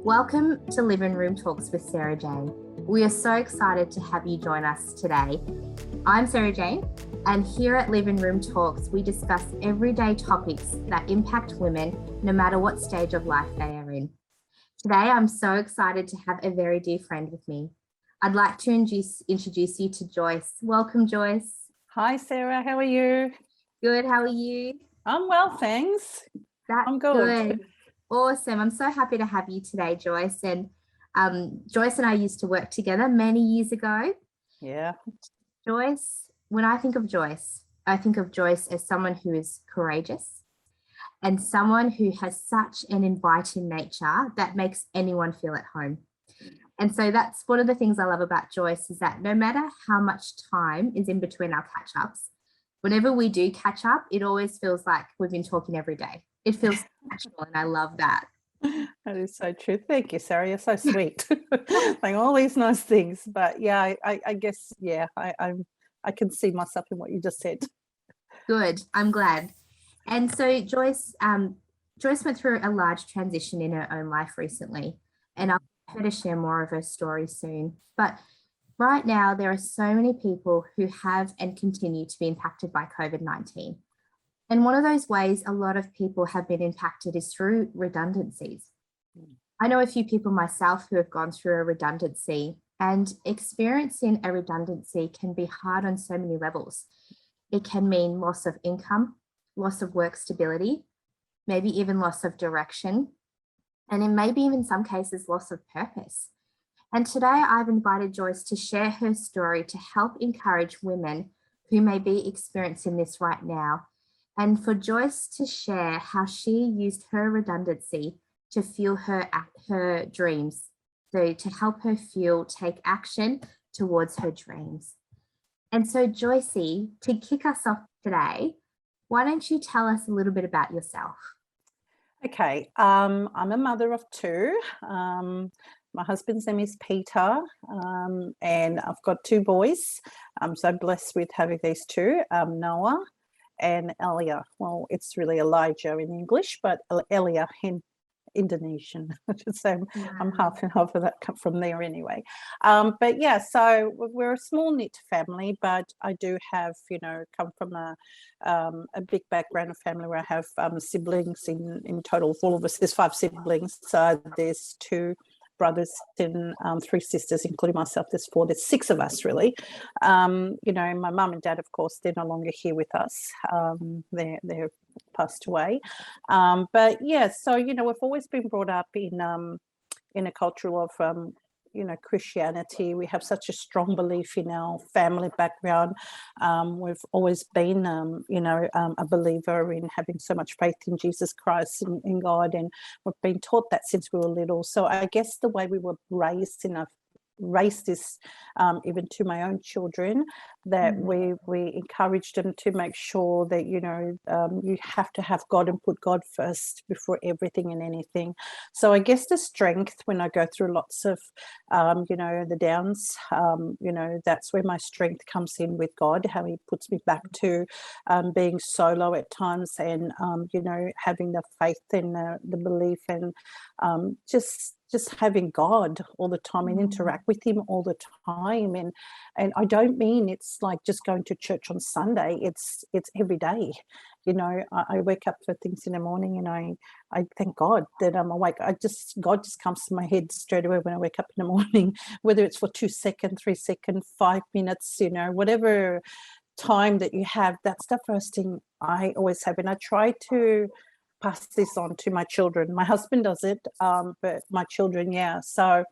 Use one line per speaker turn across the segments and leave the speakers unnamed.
Welcome to Living Room Talks with Sarah Jane. We are so excited to have you join us today. I'm Sarah Jane, and here at Living Room Talks, we discuss everyday topics that impact women, no matter what stage of life they are in. Today, I'm so excited to have a very dear friend with me. I'd like to introduce you to Joyce. Welcome, Joyce.
Hi, Sarah. How are you?
Good. How are you?
I'm well, thanks. I'm good.
Awesome. I'm so happy to have you today, Joyce. And Joyce and I used to work together many years ago.
Yeah.
Joyce, when I think of Joyce as someone who is courageous and someone who has such an inviting nature that makes anyone feel at home. And so that's one of the things I love about Joyce is that no matter how much time is in between our catch-ups, whenever we do catch up, it always feels like we've been talking every day. It feels natural, and I love that.
That is so true. Thank you, Sarah. You're so sweet. Saying all these nice things. But yeah, I guess, yeah, I can see myself in what you just said.
Good. I'm glad. And so Joyce went through a large transition in her own life recently, and I'll get her to share more of her story soon. But right now, there are so many people who have and continue to be impacted by COVID-19. And one of those ways a lot of people have been impacted is through redundancies. I know a few people myself who have gone through a redundancy, and experiencing a redundancy can be hard on so many levels. It can mean loss of income, loss of work stability, maybe even loss of direction, and in maybe even some cases, loss of purpose. And today I've invited Joyce to share her story to help encourage women who may be experiencing this right now, and for Joyce to share how she used her redundancy to fuel her dreams, so to help her take action towards her dreams. And so Joycey, to kick us off today, why don't you tell us a little bit about yourself?
Okay, I'm a mother of two. My husband's name is Peter, and I've got two boys. I'm so blessed with having these two, Noah and Elia. Well, it's really Elijah in English, but Elia in Indonesian. So I'm half and half of that come from there anyway. But yeah, so we're a small knit family, but I do have, come from a big background of family where I have siblings in total. All of us, there's 5 siblings. So there's 2 brothers and 3 sisters, including myself. There's 6 of us really. My mum and dad, of course, they're no longer here with us. They're passed away. But yeah, so we've always been brought up in a culture of Christianity. We have such a strong belief in our family background. We've always been a believer in having so much faith in Jesus Christ and in God, and we've been taught that since we were little. So I guess the way we were raised this even to my own children, that we encouraged them to make sure that you have to have God and put God first before everything and anything. So I guess the strength when I go through lots of the downs, that's where my strength comes in with God, how he puts me back to being solo at times, and having the faith and the belief, and just having God all the time and interact with him all the time. And I don't mean it's like just going to church on Sunday. It's every day. I wake up for things in the morning, and I thank God that I'm awake. God just comes to my head straight away when I wake up in the morning, whether it's for 2 seconds, 3 seconds, 5 minutes, whatever time that you have. That's the first thing I always have. And I try to pass this on to my children. My husband does it, but my children, yeah. So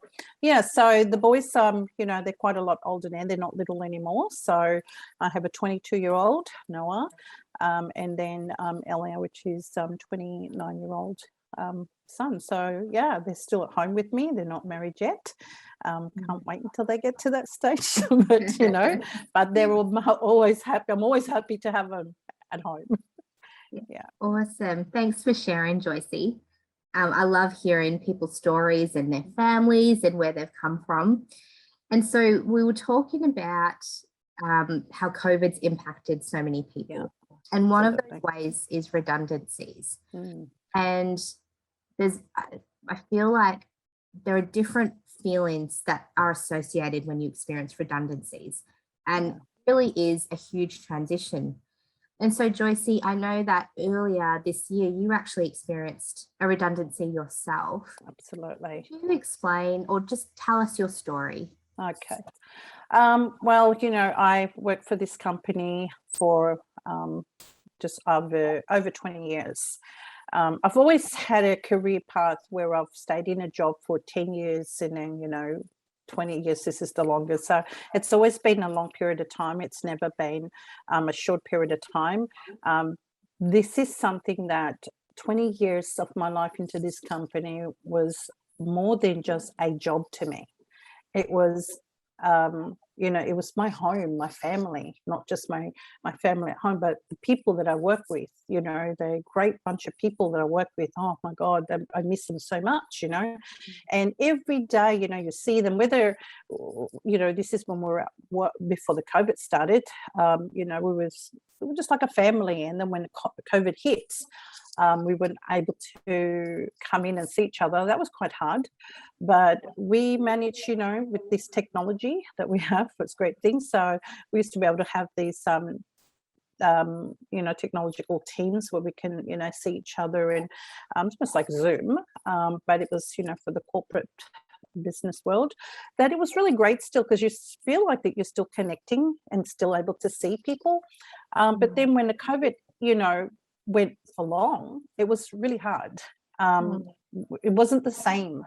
the boys, they're quite a lot older now. They're not little anymore. So I have a 22-year-old, Noah, and then Elia, which is 29-year-old son. So yeah, they're still at home with me. They're not married yet. Can't wait until they get to that stage. But they're always happy. I'm always happy to have them at home. Yeah.
Awesome. Thanks for sharing, Joycey. I love hearing people's stories and their families and where they've come from. And so we were talking about how COVID's impacted so many people. Yeah, and one of those ways is redundancies. And I feel like there are different feelings that are associated when you experience redundancies, and it really is a huge transition. And so, Joycey, I know that earlier this year you actually experienced a redundancy yourself.
Absolutely.
Can you explain or just tell us your story?
Okay. Well, I've worked for this company for just over 20 years. I've always had a career path where I've stayed in a job for 10 years and then, 20 years, this is the longest. So it's always been a long period of time. It's never been a short period of time. This is something that 20 years of my life into this company was more than just a job to me. It was it was my home, my family, not just my family at home, but the people that I work with, the great bunch of people that I work with. Oh my God, I miss them so much, and every day, you see them, whether, this is when we were at work before the COVID started, we were just like a family. And then when COVID hit, we weren't able to come in and see each other. That was quite hard, but we managed, with this technology that we have, it's great things. So we used to be able to have these, technological teams where we can, see each other, and it's almost like Zoom, but it was, for the corporate business world, that it was really great still, because you feel like that you're still connecting and still able to see people. But then when the COVID, went for long, it was really hard. It wasn't the same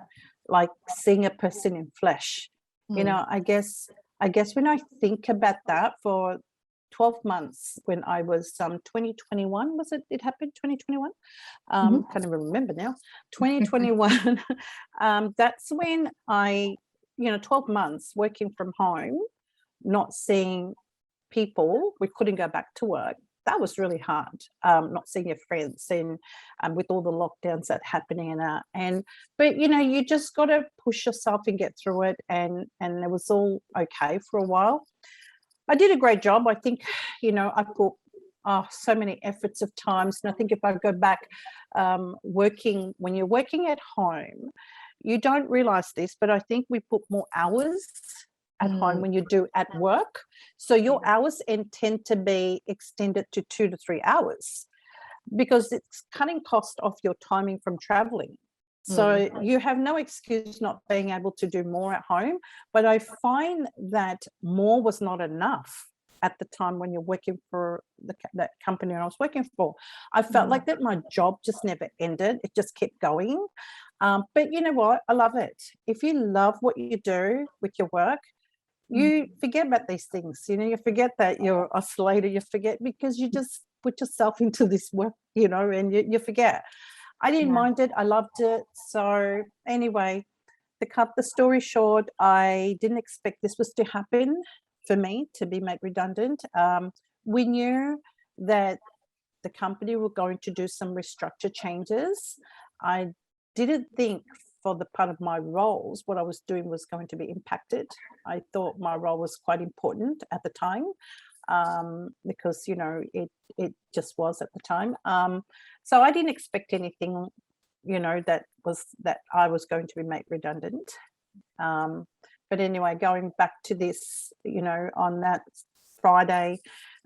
like seeing a person in flesh. I guess when I think about that, for 12 months, when I was 2021, was it happened 2021, can't even remember now, 2021. That's when I 12 months working from home, not seeing people, we couldn't go back to work. That was really hard, not seeing your friends, and with all the lockdowns that happening, but you just got to push yourself and get through it, and it was all okay for a while. I did a great job. I think, I put so many efforts of times, and I think if I go back, when you're working at home, you don't realize this, but I think we put more hours at home when you do at work. So your hours tend to be extended to 2 to 3 hours, because it's cutting cost off your timing from traveling. So you have no excuse not being able to do more at home. But I find that more was not enough at the time when you're working for that company I was working for. I felt like that my job just never ended. It just kept going. But you know what? I love it. If you love what you do with your work, you forget about these things. You forget that you're isolated. You forget, because you just put yourself into this work, and you forget. I didn't mind it. I loved it. So anyway, to cut the story short, I didn't expect this was to happen for me, to be made redundant. We knew that the company were going to do some restructure changes. I didn't think for the part of my roles, what I was doing was going to be impacted. I thought my role was quite important at the time, because, it just was at the time. So I didn't expect anything, that I was going to be made redundant. But anyway, going back to this, on that Friday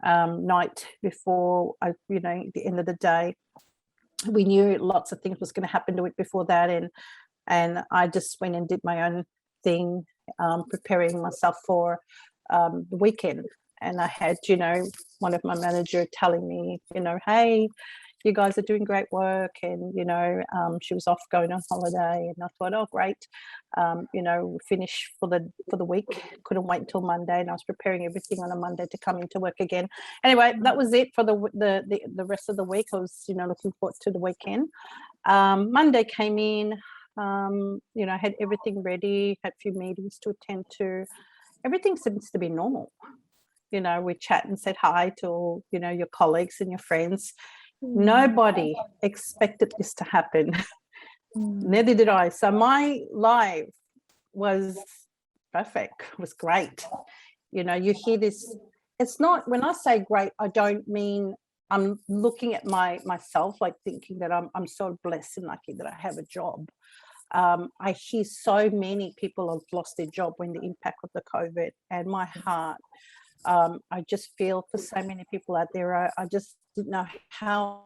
night before the end of the day, we knew lots of things was going to happen the week before that, and I just went and did my own thing, preparing myself for the weekend. And I had, one of my manager telling me, hey, you guys are doing great work, and she was off going on holiday, and I thought, oh great, finish for the week. Couldn't wait until Monday, and I was preparing everything on a Monday to come into work again. Anyway, that was it for the rest of the week. I was looking forward to the weekend. Monday came in, I had everything ready, had a few meetings to attend to. Everything seems to be normal. We chat and said hi to all, your colleagues and your friends. Nobody expected this to happen. Neither did I. So my life was perfect, was great. You hear this. It's not, when I say great, I don't mean I'm looking at myself like thinking that I'm so blessed and lucky that I have a job. I hear so many people have lost their job when the impact of the COVID, and my heart, I just feel for so many people out there. I just didn't know how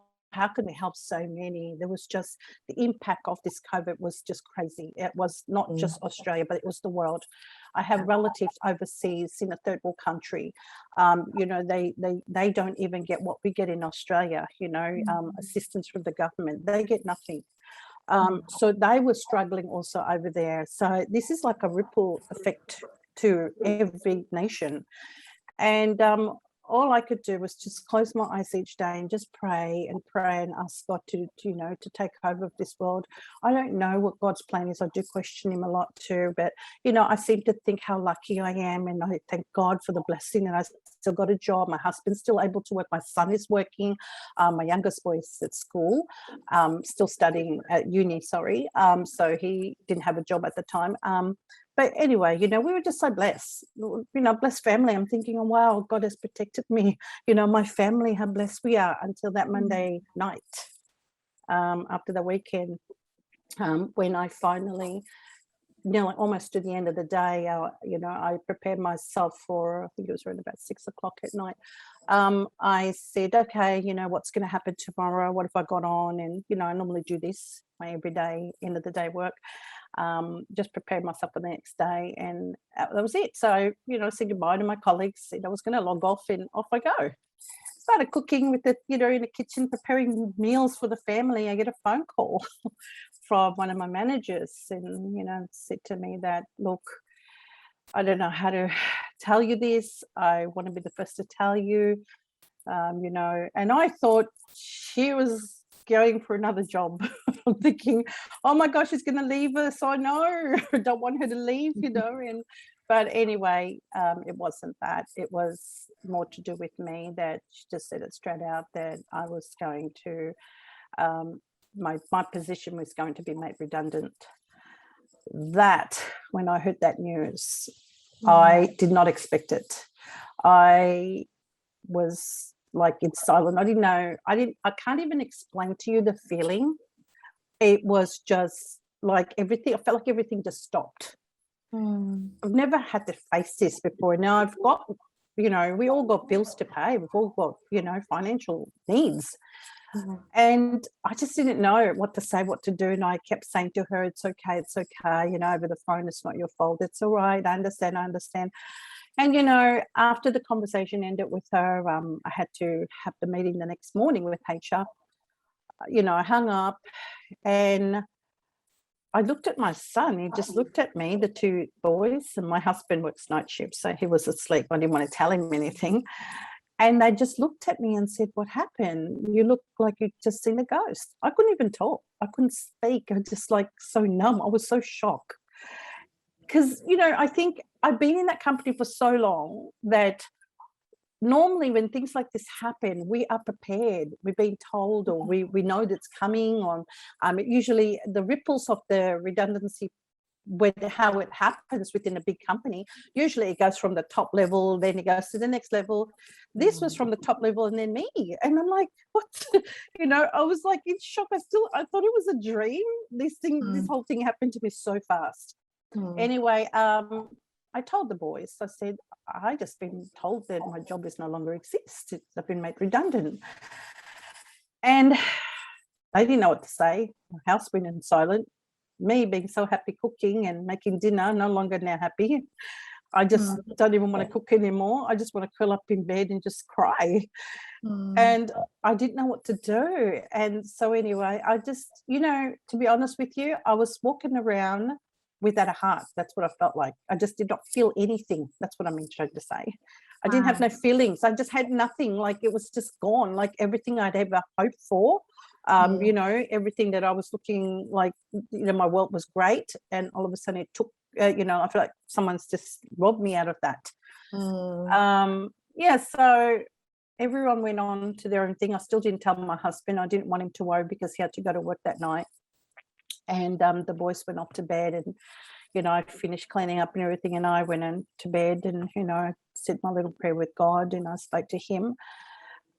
can we help so many. There was just the impact of this COVID was just crazy. It was not just Australia, but it was the world. I have relatives overseas in a third world country. You know, they don't even get what we get in Australia, you know, assistance from the government. They get nothing. So they were struggling also over there. So this is like a ripple effect to every nation. And all I could do was just close my eyes each day and just pray and ask God to you know, to take over of this world. I don't know what God's plan is. I do question him a lot too, but you know, I seem to think how lucky I am, and I thank God for the blessing that I still got a job. My husband's still able to work. My son is working. My youngest boy is at school, still studying at uni, sorry. So he didn't have a job at the time. But anyway, you know, we were just so blessed, you know, blessed family. I'm thinking, oh, wow, God has protected me. You know, my family, how blessed we are, until that Monday night, after the weekend, when I finally, you know, almost to the end of the day, you know, I prepared myself for, I think it was around about 6 o'clock at night. I said, okay, you know, what's going to happen tomorrow? What have I got on? And, you know, I normally do this, my everyday end of the day work. Just prepared myself for the next day, and that was it. So, you know, I said goodbye to my colleagues, said I was going to log off, and off I go. Started cooking with the, you know, in the kitchen, preparing meals for the family. I get a phone call from one of my managers, and, you know, said to me that, look, I don't know how to tell you this. I want to be the first to tell you, you know, and I thought she was going for another job. I'm thinking, oh my gosh, she's going to leave us. I know, I don't want her to leave, you know. And but anyway, it wasn't that. It was more to do with me, that she just said it straight out that I was going to, my position was going to be made redundant. That, when I heard that news, I did not expect it. I was like in silence. I didn't know. I can't even explain to you the feeling. It was just like everything. I felt like everything just stopped. I've never had to face this before. Now I've got, you know, we all got bills to pay. We've all got, you know, financial needs. And I just didn't know what to say, what to do. And I kept saying to her, it's okay, you know, over the phone, it's not your fault. It's all right. I understand. And, you know, after the conversation ended with her, I had to have the meeting the next morning with HR. You know, I hung up and I looked at my son. He just looked at me, the two boys, and my husband works night shift, so he was asleep. I didn't want to tell him anything. And they just looked at me and said, what happened? You look like you just seen a ghost. I couldn't even talk. I couldn't speak. I was just like so numb. I was so shocked. Because, you know, I think I've been in that company for so long that normally when things like this happen, we are prepared. We've been told, or we know that's coming on. Usually the ripples of the redundancy, how it happens within a big company, usually it goes from the top level, then it goes to the next level. This was from the top level and then me. And I'm like, what? You know, I was like in shock. I thought it was a dream. This whole thing happened to me so fast. Anyway, I told the boys, I said, I just been told that my job is no longer exists. I've been made redundant. And they didn't know what to say. My house went in silent. Me being so happy cooking and making dinner, no longer now happy. I just don't even want to cook anymore. I just want to curl up in bed and just cry. And I didn't know what to do. And so anyway, I just, you know, to be honest with you, I was walking around without a heart. That's what I felt like. I just did not feel anything. That's what I'm trying to say. I didn't have no feelings. I just had nothing. Like it was just gone. Like everything I'd ever hoped for. You know, everything that I was looking like, you know, my world was great. And all of a sudden it took, you know, I feel like someone's just robbed me out of that. Yeah, so everyone went on to their own thing. I still didn't tell my husband. I didn't want him to worry because he had to go to work that night. And the boys went off to bed, and, you know, I finished cleaning up and everything, and I went into bed, and, you know, I said my little prayer with God, and I spoke to him.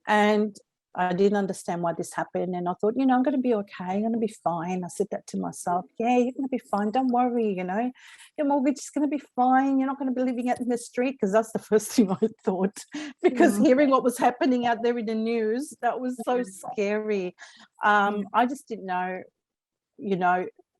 And I didn't understand why this happened. And I thought, I'm going to be okay. I'm going to be fine. I said that to myself. Yeah, you're going to be fine. Don't worry, your mortgage is going to be fine. You're not going to be living out in the street, because that's the first thing I thought. Because hearing what was happening out there in the news, that was so scary. I just didn't know,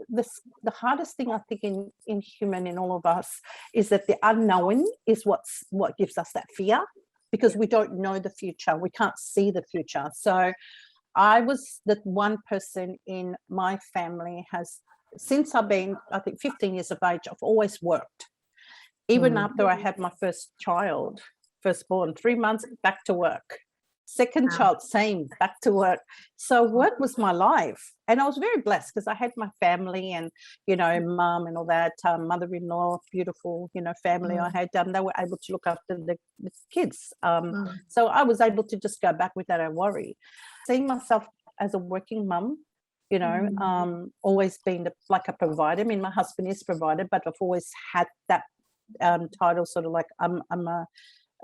the hardest thing I think in human, in all of us, is that the unknown is what gives us that fear, because we don't know the future. We can't see the future. So I was the one person in my family since I've been, I think, 15 years of age, I've always worked. Even after I had my firstborn, 3 months back to work. Second child, same, back to work. So work was my life. And I was very blessed because I had my family and, mum and all that, mother-in-law, beautiful, family I had. They were able to look after the kids. So I was able to just go back without a worry. Seeing myself as a working mum, always been like a provider. I mean, my husband is provider, but I've always had that title, sort of like I'm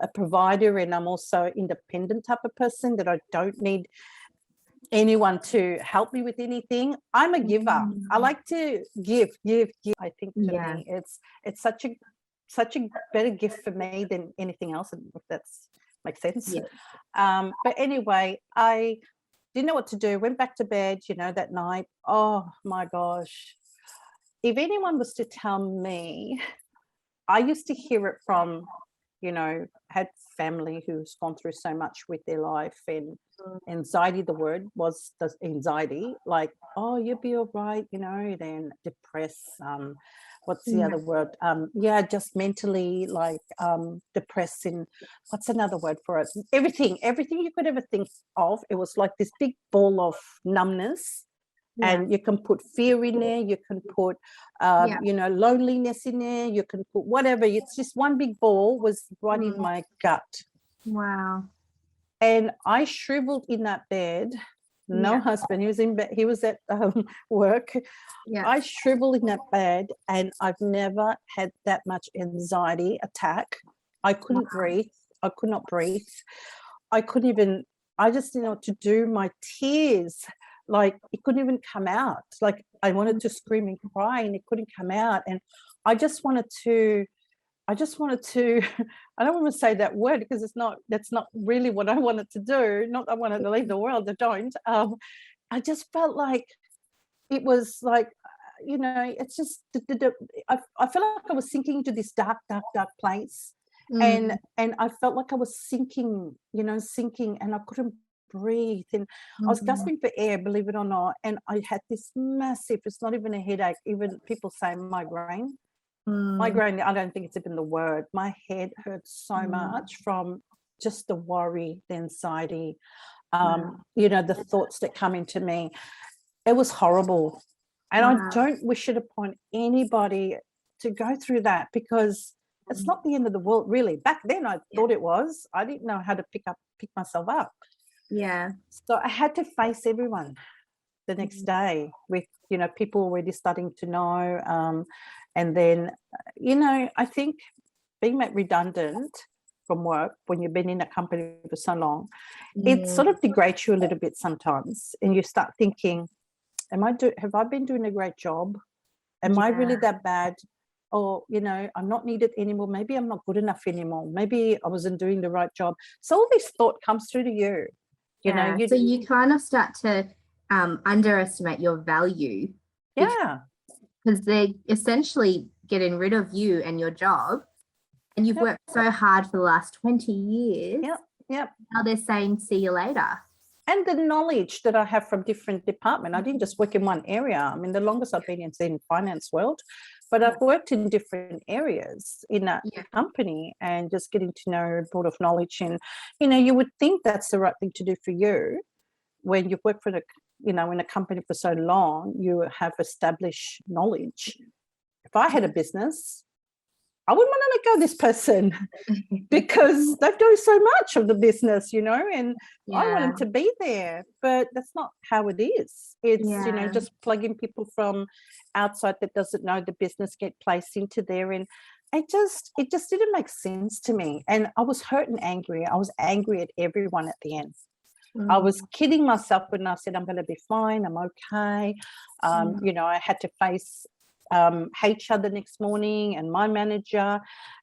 a provider, and I'm also independent type of person, that I don't need anyone to help me with anything. I'm a giver. I like to give. I think for me, it's such a better gift for me than anything else, if that makes sense. But anyway, I didn't know what to do. Went back to bed, that night. Oh my gosh. If anyone was to tell me, I used to hear it from, had family who's gone through so much with their life, and anxiety, the word was the anxiety, like, oh, you'll be all right, then depressed. What's the other word? Just mentally, like, depressing. What's another word for it? Everything you could ever think of. It was like this big ball of numbness. And you can put fear in there, you can put loneliness in there, you can put whatever. It's just one big ball was right in my gut.
Wow.
And I shriveled in that bed. No husband, he was in bed, he was at work. I shriveled in that bed, and I've never had that much anxiety attack. I couldn't breathe. I could not breathe. I just didn't know what to do. My tears, like, it couldn't even come out. Like, I wanted to scream and cry, and it couldn't come out. And I just wanted to I don't want to say that word, because that's not really what I wanted to do. Not that I wanted to leave the world, I don't. I just felt like it was like, it's just, I felt like I was sinking into this dark place. And I felt like I was sinking, and I couldn't breathe, and I was gasping for air, believe it or not. And I had this massive, it's not even a headache, even people say migraine. Migraine, I don't think it's even the word. My head hurt so much from just the worry, the anxiety, the thoughts that come into me. It was horrible. And I don't wish it upon anybody to go through that, because it's not the end of the world, really. Back then I thought it was. I didn't know how to pick myself up. So I had to face everyone the next day with, people already starting to know. And then, I think being made redundant from work when you've been in a company for so long, it sort of degrades you a little bit sometimes. And you start thinking, have I been doing a great job? Am I really that bad? Or, I'm not needed anymore. Maybe I'm not good enough anymore. Maybe I wasn't doing the right job. So all this thought comes through to you.
So you kind of start to underestimate your value. Because they're essentially getting rid of you and your job, and you've worked so hard for the last 20 years. Now they're saying, see you later.
And the knowledge that I have from different departments, I didn't just work in one area. I mean, the longest I've been in finance world, but I've worked in different areas in that company, and just getting to know a board of knowledge. And, you would think that's the right thing to do for you when you've worked for in a company for so long. You have established knowledge. If I had a business, I wouldn't want to let go of this person because they've done so much of the business, and I want them to be there. But that's not how it is. It's, just plugging people from outside that doesn't know the business, get placed into there. And it just didn't make sense to me. And I was hurt and angry. I was angry at everyone at the end. I was kidding myself when I said I'm going to be fine, I'm okay. You know, I had to face HR the next morning and my manager,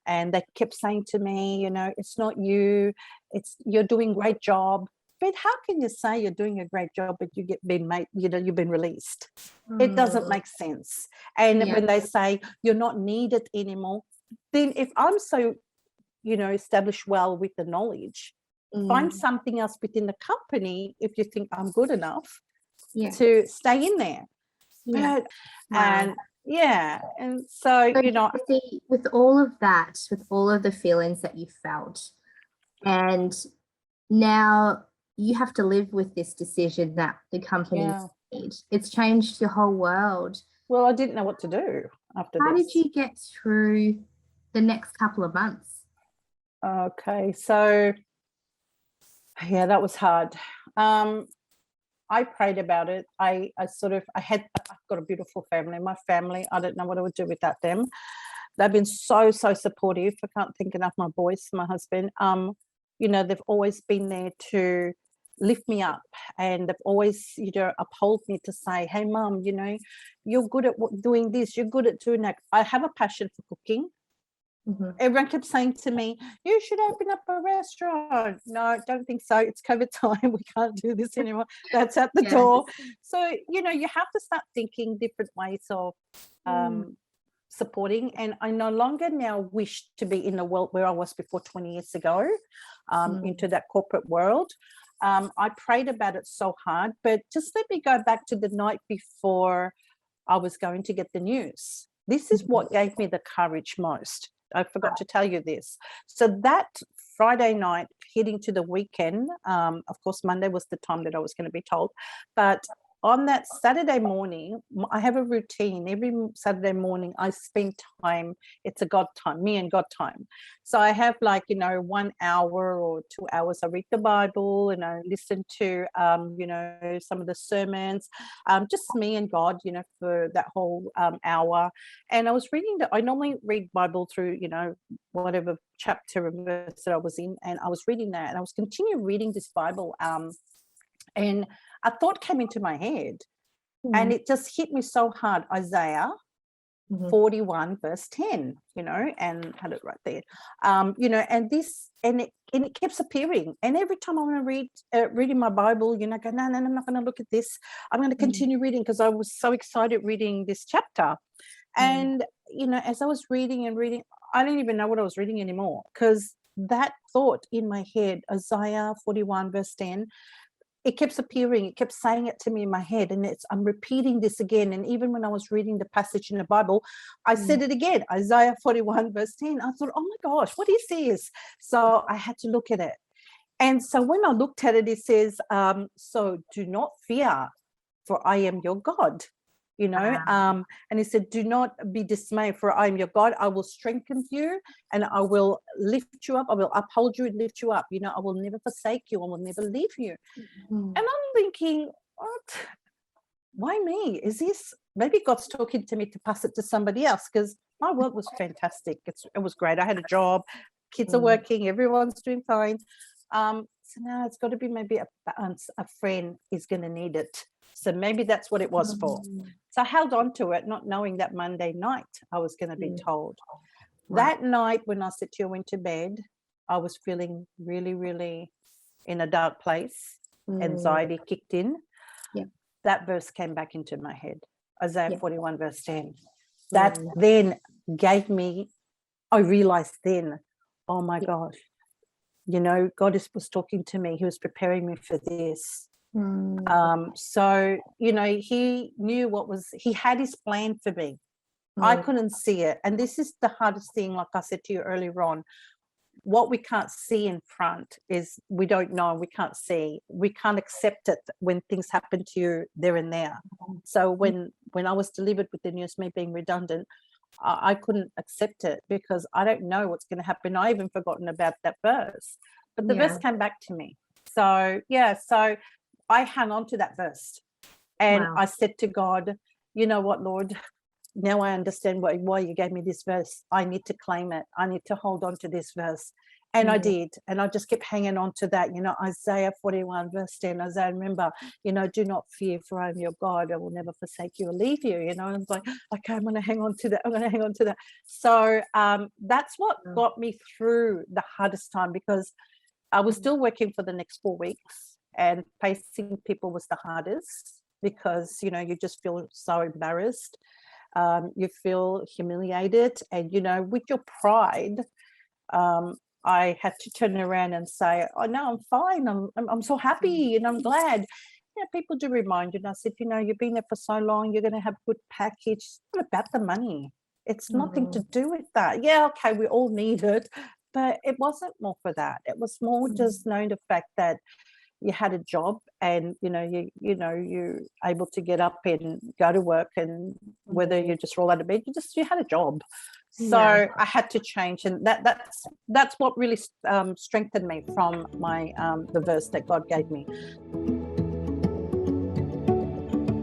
and they kept saying to me, you know, it's not you, you're doing a great job. But how can you say you're doing a great job but you've been released? It doesn't make sense. And when they say you're not needed anymore, then if I'm so, you know, established well with the knowledge, find something else within the company if you think I'm good enough to stay in there. But and so,
So
you know,
see, with all of that, with all of the feelings that you felt, and now you have to live with this decision that the company made. It's changed your whole world.
Well, I didn't know what to do after
How
this.
did you get through the next couple of months?
Okay, so yeah, that was hard. I prayed about it. I've got a beautiful family. My family, I don't know what I would do without them. They've been so supportive. I can't think enough. My boys, my husband, you know, they've always been there to lift me up, and they've always, you know, uphold me to say, hey mum, you know, you're good at doing this, you're good at doing that. I have a passion for cooking. Everyone kept saying to me, you should open up a restaurant. No, don't think so. It's COVID time. We can't do this anymore. That's at the door. So, you know, you have to start thinking different ways of supporting. And I no longer now wish to be in the world where I was before 20 years ago, into that corporate world. I prayed about it so hard, but just let me go back to the night before I was going to get the news. This is what gave me the courage most. I forgot to tell you this. So that Friday night, heading to the weekend, of course, Monday was the time that I was going to be told. But on that Saturday morning, I have a routine. Every Saturday morning, I spend time. It's a God time, me and God time. So I have 1 hour or 2 hours. I read the Bible and I listen to, some of the sermons, just me and God, for that whole hour. And I was reading I normally read Bible through, whatever chapter or verse that I was in. And I was reading that and I was continuing reading this Bible. And a thought came into my head and it just hit me so hard. Isaiah 41 verse 10, and had it right there, and it keeps appearing. And every time I want to reading my Bible, go, no, I'm not going to look at this. I'm going to continue reading because I was so excited reading this chapter. And, as I was reading and reading, I didn't even know what I was reading anymore because that thought in my head, Isaiah 41 verse 10, it kept appearing. It kept saying it to me in my head, and I'm repeating this again. And even when I was reading the passage in the Bible, I said it again, Isaiah 41 verse 10. I thought, oh my gosh, what is this? So I had to look at it. And so when I looked at it, it says, so do not fear, for I am your God. And he said, do not be dismayed, for I am your God. I will strengthen you and I will lift you up. I will uphold you and lift you up. I will never forsake you. I will never leave you. And I'm thinking, what? Why me? Is this, maybe God's talking to me to pass it to somebody else? Because my work was fantastic. It was great. I had a job, kids are working, everyone's doing fine. So now it's got to be maybe a friend is going to need it. So maybe that's what it was for. So I held on to it, not knowing that Monday night I was going to be told. That night when I said to you, went to bed, I was feeling really, really in a dark place. Anxiety kicked in. That verse came back into my head, Isaiah 41 verse 10. That then gave me, I realized then, oh my gosh, God was talking to me. He was preparing me for this. So, he knew he had his plan for me. I couldn't see it. And this is the hardest thing, like I said to you earlier on. What we can't see in front is we don't know, we can't see. We can't accept it when things happen to you there and there. So when I was delivered with the news, me being redundant, I couldn't accept it because I don't know what's going to happen. I even forgotten about that verse. But the verse came back to me. So, so I hung on to that verse. And I said to God, you know what, Lord, now I understand why you gave me this verse. I need to claim it. I need to hold on to this verse. And I did. And I just kept hanging on to that, Isaiah 41 verse 10, Isaiah, remember, do not fear, for I am your God. I will never forsake you or leave you. And I was like, okay, I'm going to hang on to that. I'm going to hang on to that. So that's what got me through the hardest time, because I was still working for the next 4 weeks, and facing people was the hardest, because, you just feel so embarrassed. You feel humiliated, and, with your pride, I had to turn around and say, oh no, I'm fine. I'm so happy and I'm glad. People do remind you, and I said, you've been there for so long, you're going to have a good package. It's not about the money. It's nothing to do with that. Yeah, okay, we all need it, but it wasn't more for that. It was more just knowing the fact that you had a job, and you're able to get up and go to work, and whether you just roll out of bed, you had a job. So I had to change, and that's what really strengthened me from my the verse that God gave me.